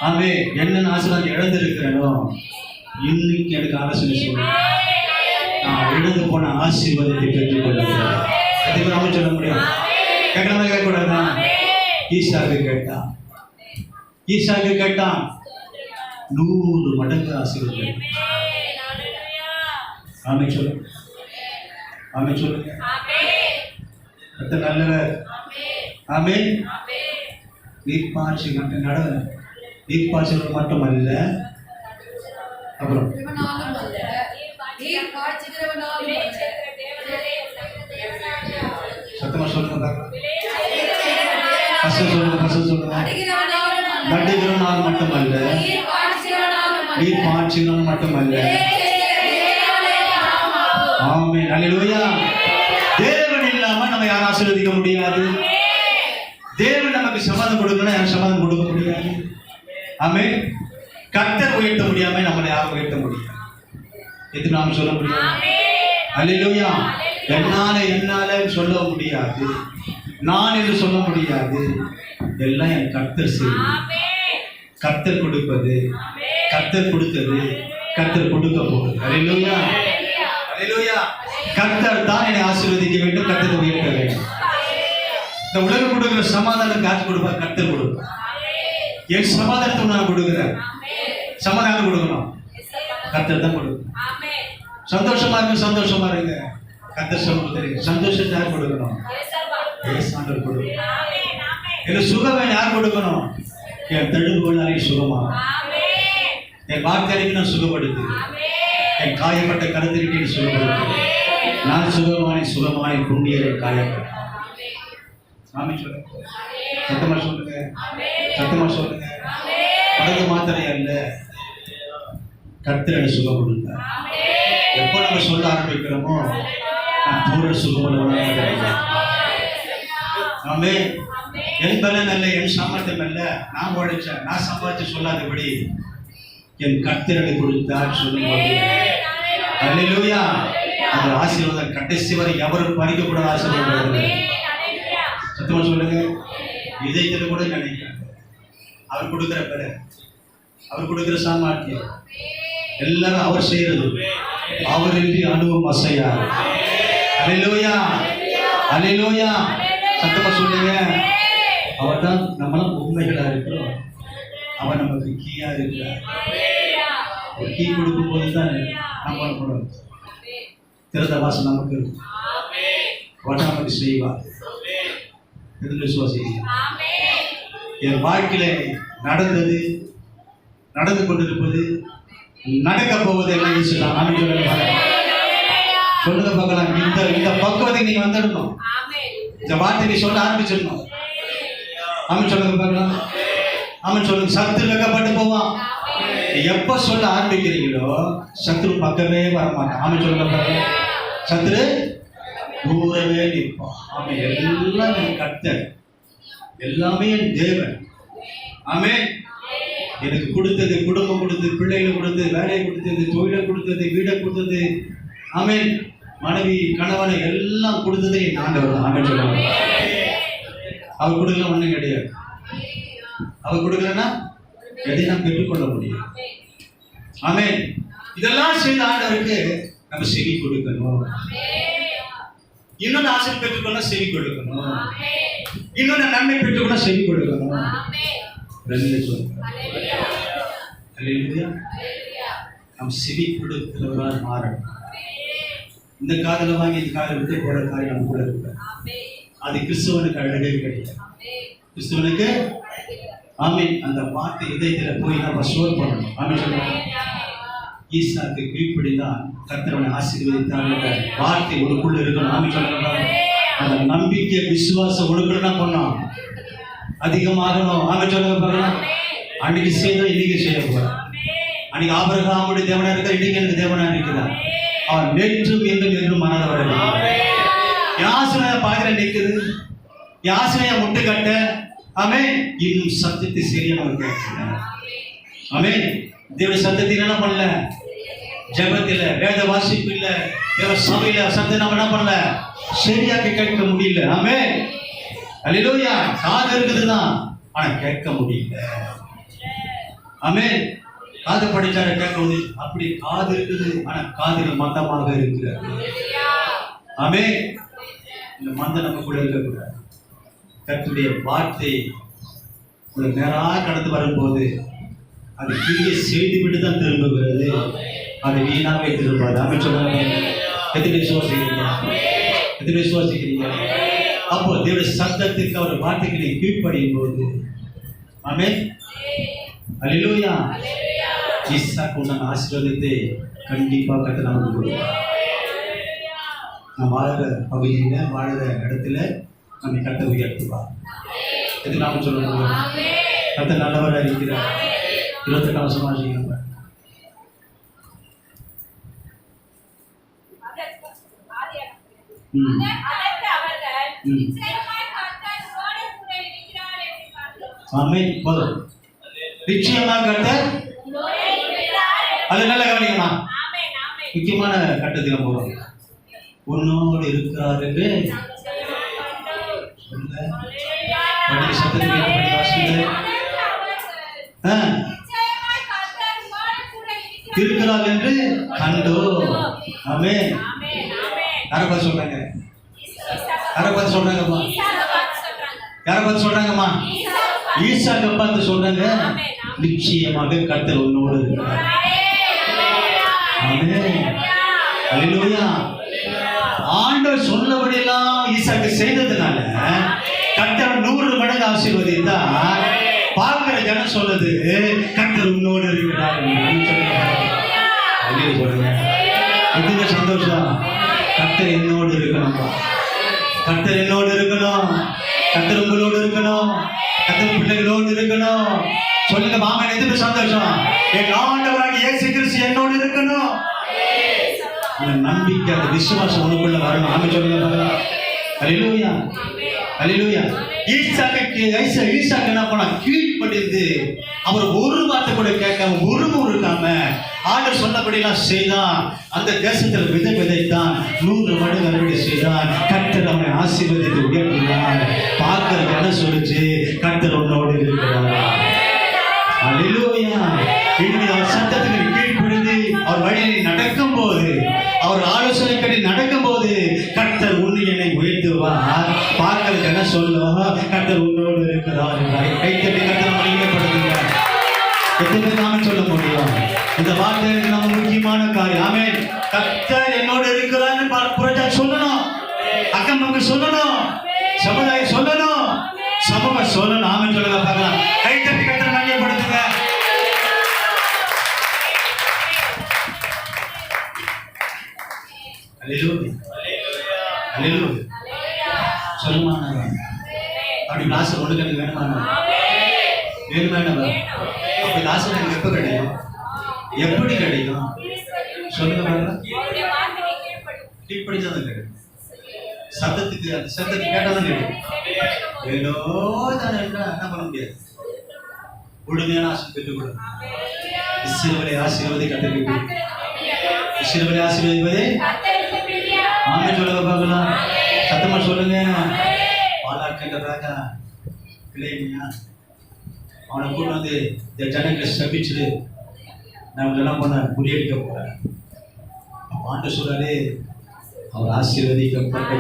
ஆமென். என்ன ஆசீர்வாதம் இழந்திருக்கிறேனோ இன்னைக்கு எனக்கு ஆலோசனை சொல்லுங்க. நான் இழந்து போன ஆசீர்வாதத்தை பெற்றுக்கொள்ளுகிறேன். அதுக்கு நாம சொல்ல முடியும். கேட்கலாமா கேட்கக்கூடாதா? ஈசாக்கு கேட்டான், ஈசாக்கு கேட்டான் 100 மடங்கு ஆசீர்வாதம். ஆமென் சொல்லுங்க. ஆமென் சொல்லுங்க. கர்த்தர் நல்லவர். ஆமென். நீர்ப்பாய்ச்சி மட்டும் மட்டுமல்ல, அப்புறம் இவனாலும் அல்ல, நீர் காய்ச்சுகிறவனாலும் அல்ல. சத்தமா சொல்லுங்க. ஃபர்ஸ்ட் சொல்லுங்க. நடுகிறவனாலும் அல்ல, நடுகிறவனால் மட்டுமல்ல, நீர் காய்ச்சுகிறவனாலும் அல்ல. நீர் பாய்ச்சினால் மட்டுமல்ல. ஆமென். அல்லேலூயா. தேவன் இல்லாம நம்ம யாரும் ஆசீர்வதிக்க முடியாது. தேவன் நமக்கு சமாதானம் கொடுக்கணும், யாரும் சமாதானம் கொடுக்க முடியாது. ஆமென். கர்த்தர் உயர்த்த முடியாம நம்மளை யாரும் உயர்த்த முடியாது. எது நாம் சொல்ல முடியாது. அல்லேலூயா. என்னால சொல்ல முடியாது, நான் என்று சொல்ல முடியாது. எல்லாம் என் கர்த்தர் செய்யும். கர்த்தர் கொடுப்பது, கர்த்தர் கொடுத்தது, கர்த்தர் கொடுக்க போகுது. அல்லேலூயா. அல்லேலூயா. கர்த்தர் தான் என்னை ஆசீர்வதிக்க வேண்டும், கர்த்தர் உயர்த்த வேண்டும். இந்த உலகம் கொடுக்கிற சமாதானம் காசு கொடுப்பார், கர்த்தர் கொடுப்பார். என் சமாதானத்தை நான் கொடுக்கிறேன். சமாதானம் கொடுக்கணும், கர்த்தர் தான் கொடுக்கணும். சந்தோஷமா இருங்க, சந்தோஷமா இருங்க. கர்த்தர் சொல்றது சந்தோஷத்தை யார் கொடுக்கணும்? ஆண்டவர் கொடுக்கணும். எனக்கு சுகம் யார் கொடுக்கணும்? என் தழும்புகளாலே சுகமா, என் வார்த்தைக்கு நான் சுகப்படுத்து, என் காயப்பட்ட கருத்திற்கு சுகப்படுத்து. நான் சுகமானி புண்ணியரை காயப்பட்ட. ஆமென் சொல்லுங்க. சத்தமா சொல்லுங்க. சத்தமா சொல்லுங்க. மருந்து மாத்திரை அல்ல, கர்த்தரை சுகம் கொடுத்தார். எப்போ நம்ம சொல்ல ஆரம்பிக்கிறோமோ நான் பூர்ண சுகமுள்ளவனாக. ஆமென். என் பலன் அல்ல, என் சாமர்த்தியம் அல்ல, நான் உழைச்சேன், நான் சம்பாதிச்சு சொல்லாதபடி என் கர்த்தரை கொடுத்தார் சொல்லும்போது அல்லேலூயா. அந்த ஆசீர்வாதம் கடைசி வரை எவரும் பறிக்கக்கூடாத ஆசீர்வாதம். சத்தமா சொல்லுங்க. இதயத்தில் கூட நினைக்கிறாங்க. அவர் கொடுக்கிற பெற, அவர் கொடுக்கிற சாமர்த்தியம் எல்லாரும் அவர் செய்யறது. அவர் இன்றி அணுவும் அசையாது. அல்லேலூயா. அல்லேலூயா. சத்தமா சொல்லுங்க. அவர் தான் நம்மளாம் உண்மைகளா இருக்கிறோம். அவர் நமக்கு கீயா இருக்கிறார். ஒரு கீ கொடுக்கும் போது தான் நம்ம பண்ணணும். திறந்த வாசல் நமக்கு வட்டாமதி செய்வார். என் வாழ்க்கையில நடந்தது, நடந்து கொண்டிருப்பது, நடக்க போவது என்ன சொல்லுங்க பார்க்கலாம். இந்த பக்குவத்துக்கு நீங்க வந்துடணும். இந்த வார்த்தை நீ சொல்ல ஆரம்பிச்சிடணும். ஆமென் சொல்லுங்க பார்க்கலாம். ஆமென் சொல்லுங்க. சத்துரு வெக்கப்பட்டு போவான். எப்ப சொல்ல ஆரம்பிக்கிறீங்களோ சத்துரு பக்கமே வரமாட்டான். ஆமென் சொல்லுங்க பார்க்கலாம். சத்துரு தூரவே நிற்பான். ஆமென். எல்லாம் என் கர்த்தர், எல்லாமே என் தேவன். ஆமென். எனக்கு கொடுத்தது, குடும்பம் கொடுத்தது, பிள்ளைகளை கொடுத்தது, வேலையை கொடுத்தது, தொழிலை கொடுத்தது, வீடை கொடுத்தது. ஆமென். மனைவி, கணவனை எல்லாம் கொடுத்தது என் ஆண்டவர் தான். ஆமென் சொல்லுவாங்க. அவர் கொடுக்கல ஒண்ணும் கிடையாது. அவர் கொடுக்கலன்னா எதை நாம் பெற்றுக்கொள்ள முடியும். ஆமென். இதெல்லாம் செய்த ஆண்டவருக்கு நம்ம செவி கொடுக்கணும். இன்னொன்று ஆசை பெற்றுக்கொள்ள செவி கொடுக்கணும். இன்னொன்று நன்மை பெற்றுக்கொள்ள செவி கொடுக்கணும். ரெண்டு சொல்லுங்க. அல்லேலூயா. நாம் செவி கொடுக்கிறவரால் மாறணும். இந்த காதல வாங்கி இந்த காதலை விட்டு போற காரியம் நம்ம கூட இருக்கு. அது கிறிஸ்துவனுக்கு அழகே கிடையாது. கிறிஸ்துவனுக்கு ஆமென். அந்த வார்த்தை இதயத்தில் போய் நம்ம ஸ்டோர் பண்ணணும். ஆமென் சொல்லுங்க. ஈசாக்கு கீழ்ப்படிதான் கர்த்தரவனை ஆசீர்வதித்தார் என்ற வார்த்தை உனக்குள்ள இருக்கணும். ஆமென் சொல்லுங்க. அந்த நம்பிக்கை விசுவாசம் உனக்குள்ள பண்ணோம் அதிகமாகணும். ஆமென் சொல்லுங்க பார்க்கலாம். அன்னைக்கு செய்தோம், இன்னைக்கு செய்ய போறோம். அன்னைக்கு ஆபிரகாமுடைய தேவனா இருக்கிற, இன்னைக்கு எனக்கு தேவனா இருக்கிறார். அவர் நேற்றும் என்றும் என்றும் மனதவர யாசனைய பாதிர நிற்குது, யாசனைய முட்டு கட்ட. ஆமென். இன்னும் சத்தியத்தை சரியா நம்ம கேட்கல. ஆமென். தேவ சத்தியத்தை என்ன பண்ணல, ஜெபத்தில, வேத வாசிப்பு இல்ல, தேவ சபையில சத்தியம் நம்ம என்ன பண்ணல, சரியாக கேட்க முடியல. ஆமென். அல்லேலூயா. காது இருக்குதுதான், ஆனா கேட்க முடியல. ஆமென். காது படிச்சார கேட்க முடியும். அப்படி காது இருக்குது, ஆனா காதுல மந்தமாக இருக்கிறது. ஆமென். இந்த மந்தம் நம்ம கூட இருக்கக்கூடாது. கர்த்தருடைய வார்த்தை ஒரு நேராக கடந்து வரும்போது அது கீழே செய்து விட்டு தான் திரும்புகிறது. அது வீணாவே திரும்பாது. ஆமென் சொல்லுங்க. எத்தனை விசுவாசிக்கிறீங்க? எத்தனை விசுவாசிக்கிறீங்க? அப்போ தேவனுடைய சத்தத்துக்கு அவர் வார்த்தைகளை கீழ்ப்படியும் போது, ஆமென். அல்லேலூயா. ஈசாக்கு உண்டான ஆசீர்வாதத்தை கண்டிப்பா கர்த்தர் நமக்கு கொடுப்பார். நான் வாழற பகுதியில வாழற இடத்துல நம்ம கர்த்தர் உயர்த்துவார். எது நாம சொல்ல கர்த்தர் நல்லவராக இருக்கிறார். 28ஆம் வசனம் வாசிக்கிறோம். ஆமென். போதும். நிச்சயமா கர்த்தர் அது நல்ல கவனிக்கமா முக்கியமான கட்டத்துக்கு போறோம். உன்னோடு இருக்கிறார் என்று சொல்ல படி சத்தத்துக்கு ஏற்றபடி வாசிங்க. இருக்கிறார் என்று கண்டோ. ஆமென். யாரை பார்த்து சொல்றாங்க? யாரை பார்த்து சொல்றாங்கம்மா? யாரை பார்த்து சொல்றாங்கம்மா? ஈசாக்கை பார்த்து சொல்றாங்க. நிச்சயமாக கர்த்தர் உன்னோடு இருக்கிறார். ஆமென். அல்லேலூயா. ஆண்டவர் சொன்னபடியெல்லாம் ஈசாக்கு செய்ததுனால கர்த்தர் 100 மடங்கு ஆசீர்வதித்தார். பார்க்கிற ஜனம் சொல்லுது கர்த்தர் உன்னோடு இருக்கிறார். இதுங்க சந்தோஷம். கர்த்தர் என்னோடு இருக்கணும். கர்த்தர் என்னோடு இருக்கணும். கர்த்தர் உங்களோடு இருக்கணும். கர்த்தர் பிள்ளைகளோடு இருக்கணும். சொல்லுங்க மாமன், எதுக்கு சந்தோஷம்? என் ஆண்டவராகிய இயேசு கிறிஸ்து என்னோடு இருக்கணும். அந்த நம்பிக்கை, அந்த விசுவாசம் உனக்குள்ள வரணும். ஆமென் சொல்லுங்க பார்க்கலாம். அல்லேலூயா. அல்லேலூயா. ஈசாக்கு என்ன பண்ணா? கீழ்ப்படிந்து அவர் ஒரு வார்த்தை கூட கேட்காம இருக்காம ஆண்டவர் சொன்னபடியெல்லாம் செய்தான். அந்த தேசத்தில் விதைத்தான். 100 மடங்கு அறுவடை செய்தான். கர்த்தர் அவனை ஆசீர்வதித்து உயர்த்தினார். பார்க்கிற ஜனம் சொல்லுச்சு கர்த்தர் உன்னோடு இருக்கிறார். அல்லேலூயா. இன்னைக்கு அவர் சத்தத்துக்கு கீழ்ப்படிந்து அவர் வழியில் நடக்கும் போது, அவர் ஆலோசனை கட்டி நடக்கும் போது கர்த்தர் உன்னை என்னை உயர்த்துவார். பார்க்கிற ஜனம் சொல்லும் கர்த்தர் உன்னோடு இருக்கிறார். கைத்தட்டி கர்த்தர் மகிமைப்படுத்துங்க. எத்தனை நாம சொல்ல முடியும்? இந்த வார்த்தை நம்ம முக்கியமான காரியம். ஆமென். கர்த்தர் என்னோடு இருக்கிறான்னு புரட்சி சொல்லணும். அக்கம் பக்கம் சொல்லணும். சமுதாயம் சொல்லணும். சமூகம் சொல்லணும். ஆமென் சொல்லுங்க பார்க்கலாம். கைத்தட்டி கர்த்தர் மகிமைப்படுத்துங்க. அல்லேலூயா. அல்லேலூயா. சொல்லுமா அப்படி கிளாஸ் ஒன்று கணக்கு வேணுமா? வேணுமா? அப்படி கிளாஸ் எனக்கு எப்போ கிடைக்கும்? எப்படி கிடைக்கும்? சொல்லுங்க பாருங்க. கீழ்ப்படிதான் கிடைக்கும். சத்தத்துக்கு அந்த சத்தத்தை கேட்டாதான் கிடைக்கும். ஏதோ தானே என்ன பண்ண முடியாது. உடனே ஆசை பெற்றுக் கொடுங்க. இஸ்ரவேலை ஆசீர்வதி கட்டளை. இஸ்ரவேலை ஆசீர்வதிப்பதே ஆமென் சொல்லுங்க பார்க்கலாம். சத்தமா சொல்லுங்க. பாலாக்கின்றதாக பிள்ளைங்க அவனை கூட வந்து இந்த ஜனங்களை சபிச்சுட்டு நான் எல்லாம் பண்ண முறியடிக்க போறேன். ஆண்டு சொல்றாரு அவர் ஆசீர்வதிக்கப்பட்ட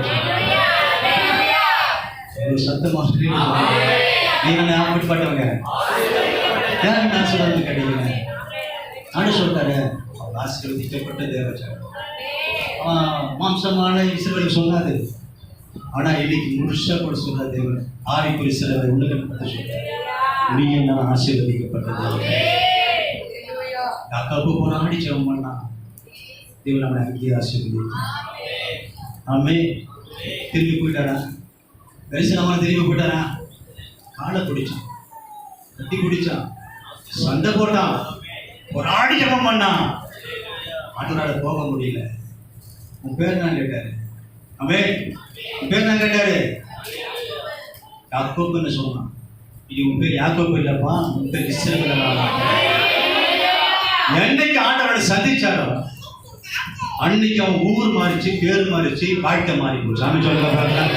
சத்தமா சொல்லி நீங்க அப்படிப்பட்டவங்க ஏன் நான் சொல்றது கிடைக்கல? ஆண்டு சொல்றாரு அவர் ஆசீர்வதிக்கப்பட்ட தேவஜனம். மாம்சமான இஸ்ரவேல் சொன்னாரு. ஆனா இன்னைக்கு முழுசா கூட சொல்ற தேவன் ஆவிக்குரிய சிலரை உலகம் பற்றி சொல்றாரு. நீ என்ன ஆசீர்வதிக்கப்பட்டது. யாக்கோபு போராடி ஜெபம் பண்ணா தேவன் அவனை அங்கேயே ஆசீர்வதித்தார். ஆமென். திரும்பி போயிட்டாரா? தரிசனமான திரும்பி போயிட்டாரா? காலை பிடிச்சான், கட்டி பிடிச்சான், சண்டை போட்டான், போராடி ஜெபம் பண்ணான். ஆண்டவரால போக முடியல. உன் பேர் நான் கேட்டாரு. ஆமென். உன் பேர் நான் கேட்டாரு. யாக்கோபுன்னு சொன்னான். இது உன் பேர் யாக்கோபு இல்லப்பா, உன் பேர் இஸ்ரவேல். என்னைக்கு ஆண்டவரை சந்திச்சாரோ அன்னைக்கு அவன் ஊர் மாறிச்சு, பேர் மாறிச்சு, வாழ்க்கை மாறி போச்சு. ஆமென் சொல்லுங்க பார்க்கலாம்.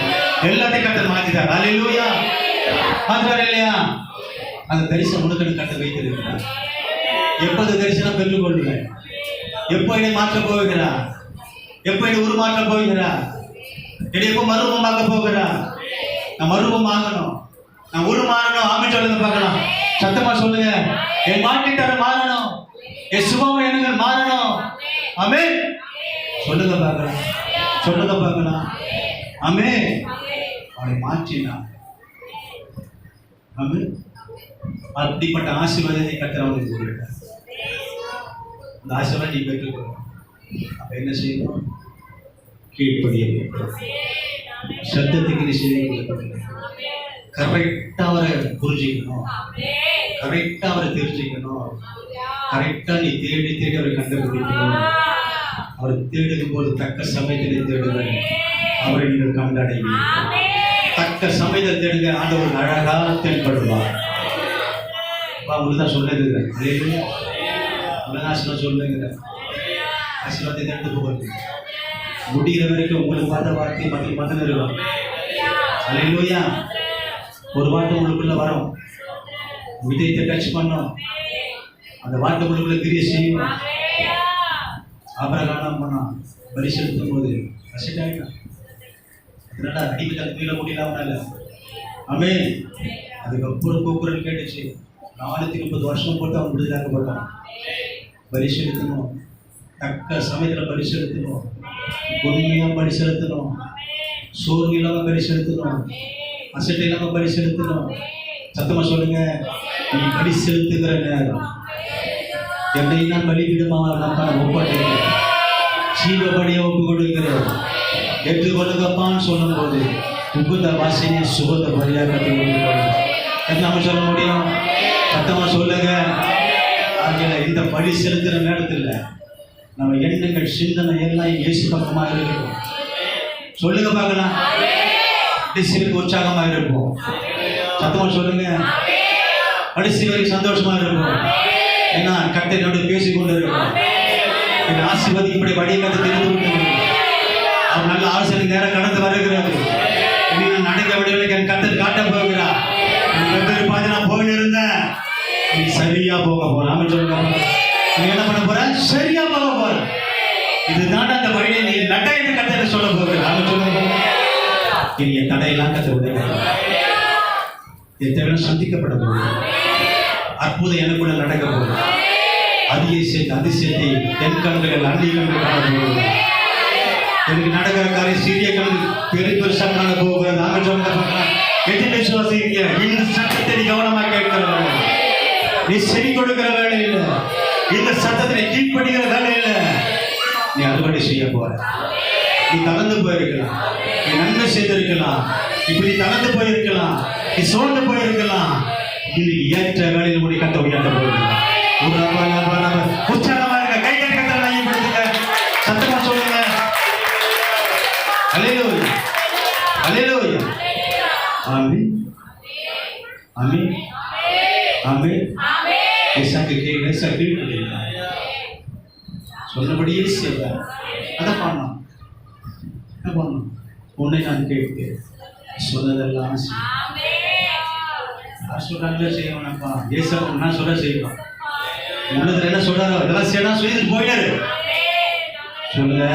எல்லாத்தையும் கர்த்தர் மாத்திட்டார். அல்லேலூயா. மாத்திட்டார் இல்லையா? அந்த தரிசனம் உனக்கு கர்த்தர் வைத்திருக்கிறார். எப்போது தரிசனம் பெற்றுக் கொள்ளுங்கள். எப்போ என்னை மாற்ற போகிறா? எப்போ என்னை உருமாற்ற போகிறா? என்னை எப்போ மறுரூபமாக்க போகிறா? நான் மறுரூபம் ஆகணும். நான் உருமாறணும். ஆமென் சொல்லுங்க பார்க்கலாம். சத்தமா சொல்லுங்க. என் வாழ்க்கைத்தர மாறணும். என் சுபாவ எண்ணங்கள் மாறணும். ஆமென் சொல்லுங்க பார்க்கலாம். சொல்லுங்க பார்க்கலாம். ஆமென். அவனை மாற்றினார். ஆமென். அப்படிப்பட்ட ஆசீர்வாதத்தை கர்த்தர் அவனுக்கு கொடுத்தார். இந்த ஆசீர்வாதம் நீ பெற்றுக்கணும். அப்ப என்ன செய்யணும்? கீழ்ப்படிய வேண்டும். சத்தத்துக்கு நீ செய்ய கரெக்டா அவரை புரிஞ்சுக்கணும், கரெக்டா அவரை தெரிஞ்சுக்கணும், கரெக்டா நீ தேடி தேடி அவரை கண்டுபிடிக்கணும். அவரை தேடும் போது தக்க சமயத்திலே தேடுவேன், அவரை நீங்கள் கண்டடைவீர்கள். தக்க சமயத்தில் தேடுங்க, ஆண்டவர் அழகா தென்படுவார். உங்களுக்கு தான் சொல்லுங்க, உலகாசனம் சொல்லுங்க, ஆசீர்வாதத்தை தேடி போகிறது முடிகிற வரைக்கும் உங்களுக்கு பார்த்த வார்த்தை மத்திய மதம் இருக்கும். அல்லேலூயா. ஒரு வார்த்தை உங்களுக்குள்ள வரும், விதயத்தை டச் பண்ணும், அந்த வார்த்தை உங்களுக்குள்ள கிரிய செய்யும். ஆபிரகாம் பண்ணா பலி செலுத்தும் போது கஷ்டம், அதனால அடிமைக்கு கீழே முடியலாமனால ஆமென். அதுக்கப்புறம் கூக்குரல் கேட்டுச்சு, 430 வருஷம் போட்டு அவன் விடுதலாக்கப்பட்டான். பலி செலுத்தணும், தக்க சமயத்தில் பலி செலுத்தணும், உண்மையாக பலி செலுத்தணும், சோர்வு இல்லாமல் பலி செலுத்தணும், அசட்டை இல்லாமல் பலி செலுத்தணும். சத்தமா சொல்லுங்க, நீ பலி செலுத்துகிற நேரம் என்னை நான் பலிபீடமாக நான் ஒப்பாட்டேன், ஜீவபலியை ஒப்பு கொடுக்கிறேன், ஏற்றுக்கொள்ளுங்கப்பான்னு சொல்லும் போது உகுந்த வாசனையை சுகந்த பலியாக கற்றுக்கொண்டு நம்ம சொல்ல முடியும். சத்தமா சொல்லுங்க. இந்த பலி செலுத்துகிற நேரத்தில் நம்ம எண்ணங்கள் சிந்தனை எல்லாம் இயேசு பக்கமாக இருக்கணும். சொல்லுங்க பார்க்கலாம், கடைசிக்கு உற்சாகமா இருப்போம். சத்தமா சொல்லுங்க, கடைசி வரைக்கும் சந்தோஷமா இருப்போம். ஏன்னா கட்டளோடு பேசிக்கொண்டு இருக்கோம். ஆசீர்வதிக்கப்படி வழியை கற்று தெரிந்து விட்டது. அவர் நல்ல ஆலோசனை நேரம் கடந்து வருகிறது. நான் நடக்க விடவில்லை, என் கத்தர் காட்ட போகிறார். வெவ்வேறு பாதி நான் போயிட்டு இருந்தேன், நீ சரியா போக போற. ஆமென் சொல்லுங்க. நீ என்ன பண்ண போற? சரியா போக போற. இதுதான் அந்த வழியை நீ நட என்று கத்தர் சொல்ல போகிற. ஆமென் சொல்லுங்க. இனி என் தடையெல்லாம் கத்தர் உதவி, என் தேவை சந்திக்கப்பட போகுது. அற்புதம் எனக்குள்ள நடக்க போகுது. அதிசயத்தை என் கண்கள் அந்நிய கண்கள் காண போகுது. எனக்கு நடக்கிற காரியம் சிறிய கண்கள் பெரிய பெருசாக காண போகிறது. ஆமென் சொல்லுங்க. எதிர்த்து விசுவாசிங்க. இந்த சத்தத்தை நீ கவனமாக கேட்கிற வேலை, நீ செவி கொடுக்கிற வேலை இல்லை, இந்த சத்தத்தை கீழ்படுகிற வேலை இல்லை. நீ அறுவடை செய்ய போற. நீ தளர்ந்து போயிருக்கலாம், நீ நன்மை செய்திருக்கலாம், இப்படி தளர்ந்து போயிருக்கலாம், நீ சோர்ந்து போயிருக்கலாம். இது ஏற்ற வேலையில் முடி கட்ட உயர்த்த போயிருக்கலாம். உற்சாகமா இருக்க, கை கை கட்ட மையப்படுத்துங்க, சத்தமா சொல்லுங்க. அல்லேலூயா, அல்லேலூயா. ஆமென், ஆமென், ஆமென். சொன்னபடியே செய்வார். அதை பண்ணலாம், என்ன பண்ணணும்? உன்னை நான் கேட்பேன், சொன்னதெல்லாம் சொல்றாங்களே செய்யணும்ப்பா. ஏசப்பா என்ன சொல்ற செய்யணும். உள்ளதுல என்ன சொல்றாரோ அதெல்லாம் செய்யணும். செய்து போயிடாரு. சொல்லுங்க,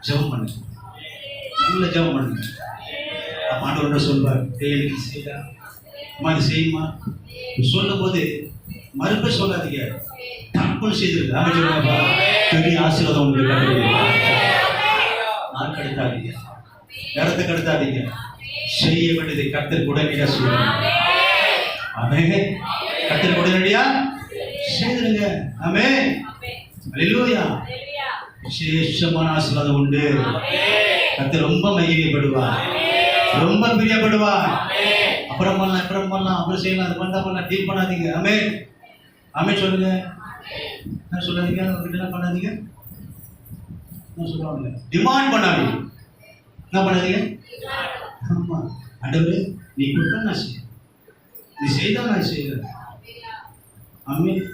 ஜெபம் பண்ணுங்க, நல்ல ஜெபம் பண்ணுங்க. ஆண்டவரோட சொல்வார், எனக்கு செய்யா இது செய்யுமா சொல்லும் போது மறுப்பு சொல்லாதீங்க, தப்புன்னு செய்திருக்கு. ஆமென் சொல்லுங்கப்பா. பெரிய ஆசீர்வாதம் உங்களுக்கு கிடைக்கும். நாள் கடத்தாதீங்க, நேரத்தை கடத்தாதீங்க. செய்ய வேண்டியதை கர்த்தர் உடனடியா செய்யணும். ஆமென். கர்த்தர் உடனடியா செய்துருங்க. ஆமென். அல்லேலூயா. விசேஷமான ஆசீர்வாதம் உண்டு. கர்த்தர் ரொம்ப மகிமைப்படுவார், ரொம்ப பிரியப்படுவார். அப்புறம் பண்ணலாம், அப்புறம் செய்யலாம், அது பண்ணலாம், டீல் பண்ணாதீங்க. ஆமென், ஆமென் சொல்லுங்க. என்ன சொல்லாதீங்க, என்ன பண்ணாதீங்க, என்ன சொல்லுவாங்க, டிமாண்ட் பண்ணாதீங்க. என்ன பண்ணாதீங்க? ஆமா, ஆண்டவரே நீ கொடுத்தா நான் செய்ய, நீ செய்தா நான் செய்யறேன். ஆமென்.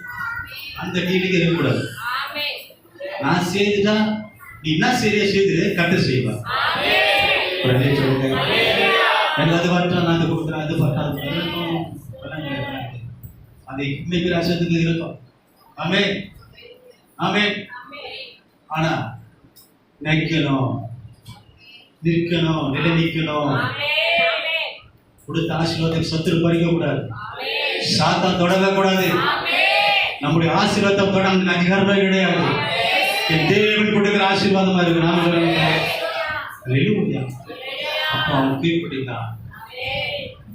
அந்த டீலுக்கு இருக்கக்கூடாது. நான் செய்துட்டா நீ என்ன சரியா செய்து கட்ட செய்வா. சொல்லுங்க, எனக்கு அது பார்த்தா நான் அது கொடுக்குறேன், அது பார்த்தா அது இன்னைக்கு ராசத்துக்கு இருக்கும். ஆமென், ஆமென். ஆனா நிற்கணும், நிலை நிற்கணும். கொடுத்த ஆசீர்வாதத்துக்கு சத்துரு பறிக்க கூடாது, சாத்தான் தொடவே கூடாது. நம்முடைய ஆசீர்வாதத்தை தொட நமக்கு அதிகாரமே கிடையாது. தேவன் கொடுக்கிற ஆசீர்வாதமா இருக்கு. நாம சொல்லுங்க, அப்போ அவங்க கீழ்படிதான்.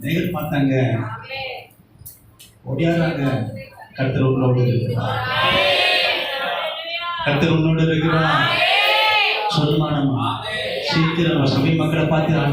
நேர் பார்த்தாங்க, ஓடியாராங்க. கர்த்தர் உங்களோடு இருக்கிறார். கர்த்தர் உன்னோடு இருக்கிறார். சொல்லுமா நம்ம சீக்கிரம் நம்ம சபை மக்களை பார்த்து